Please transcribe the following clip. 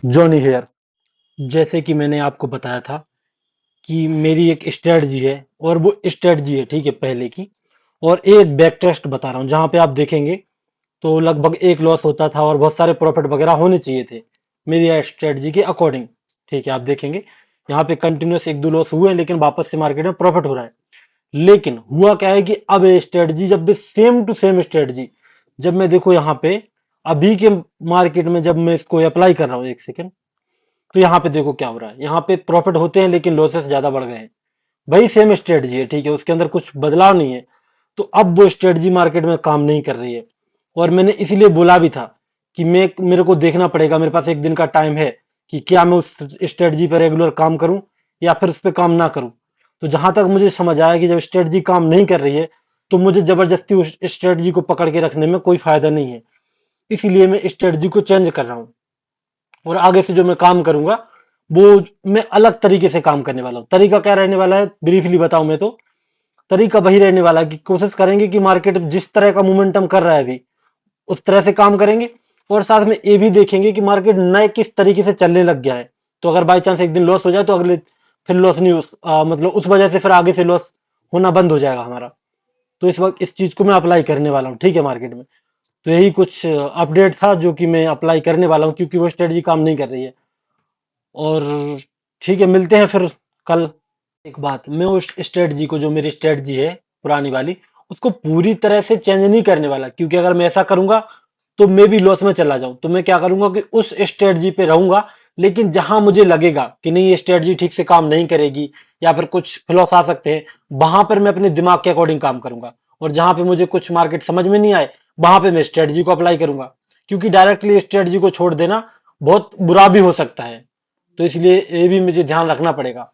Johnny hair. जैसे कि मैंने आपको बताया था कि मेरी एक स्ट्रेटजी है, और वो स्ट्रेटजी है, ठीक है, पहले की। और एक बैक टेस्ट बता रहा हूँ जहां पे आप देखेंगे तो लगभग एक लॉस होता था और बहुत सारे प्रॉफिट वगैरह होने चाहिए थे मेरी स्ट्रेटजी के अकॉर्डिंग। ठीक है, आप देखेंगे यहाँ पे कंटिन्यूस एक दो लॉस हुए हैं, लेकिन वापस से मार्केट में प्रॉफिट हो रहा है। लेकिन हुआ क्या है कि अब ये स्ट्रेटजी जब भी सेम टू सेम स्ट्रेटजी, जब मैं देखो यहाँ पे अभी के मार्केट में जब मैं इसको अप्लाई कर रहा हूँ, एक सेकेंड, तो यहाँ पे देखो क्या हो रहा है। यहाँ पे प्रॉफिट होते हैं लेकिन लॉसेस ज्यादा बढ़ गए हैं। वही सेम स्ट्रेटजी है, ठीक है, उसके अंदर कुछ बदलाव नहीं है। तो अब वो स्ट्रेटजी मार्केट में काम नहीं कर रही है। और मैंने इसीलिए बोला भी था कि मैं मेरे को देखना पड़ेगा, मेरे पास एक दिन का टाइम है कि क्या मैं उस स्ट्रेटजी पर रेगुलर काम करूं या फिर उस पर काम ना करूं। तो जहां तक मुझे समझ आया कि जब स्ट्रेटजी काम नहीं कर रही है तो मुझे जबरदस्ती उस स्ट्रेटजी को पकड़ के रखने में कोई फायदा नहीं है। इसीलिए मैं स्ट्रेटजी को चेंज कर रहा हूं, और आगे से जो मैं काम करूंगा वो मैं अलग तरीके से काम करने वाला हूँ। तरीका क्या रहने वाला है, ब्रीफली बताऊं मैं तो, तरीका वही रहने वाला है कि कोशिश करेंगे कि मार्केट जिस तरह का मोमेंटम कर रहा है अभी उस तरह से काम करेंगे। और साथ में ये भी देखेंगे कि मार्केट नए किस तरीके से चलने लग गया है। तो अगर बाई चांस एक दिन लॉस हो जाए तो अगले फिर लॉस नहीं मतलब उस वजह से फिर आगे से लॉस होना बंद हो जाएगा हमारा। तो इस वक्त इस चीज को मैं अप्लाई करने वाला हूँ, ठीक है, मार्केट में। तो यही कुछ अपडेट था जो कि मैं अप्लाई करने वाला हूँ, क्योंकि वो स्ट्रेटजी काम नहीं कर रही है। और ठीक है, मिलते हैं फिर कल। एक बात, मैं उस स्ट्रेटजी को, जो मेरी स्ट्रेटजी है पुरानी वाली, उसको पूरी तरह से चेंज नहीं करने वाला, क्योंकि अगर मैं ऐसा करूंगा तो मैं भी लॉस में चला जाऊं। तो मैं क्या करूंगा कि उस स्ट्रेटजी पे रहूंगा, लेकिन जहां मुझे लगेगा कि नहीं ये स्ट्रेटजी ठीक से काम नहीं करेगी या फिर कुछ फ्लॉस आ सकते हैं, वहां पर मैं अपने दिमाग के अकॉर्डिंग काम करूंगा। और जहां पे मुझे कुछ मार्केट समझ में नहीं आए वहां पे मैं स्ट्रेटजी को अप्लाई करूंगा, क्योंकि डायरेक्टली स्ट्रेटजी को छोड़ देना बहुत बुरा भी हो सकता है। तो इसलिए ये भी मुझे ध्यान रखना पड़ेगा।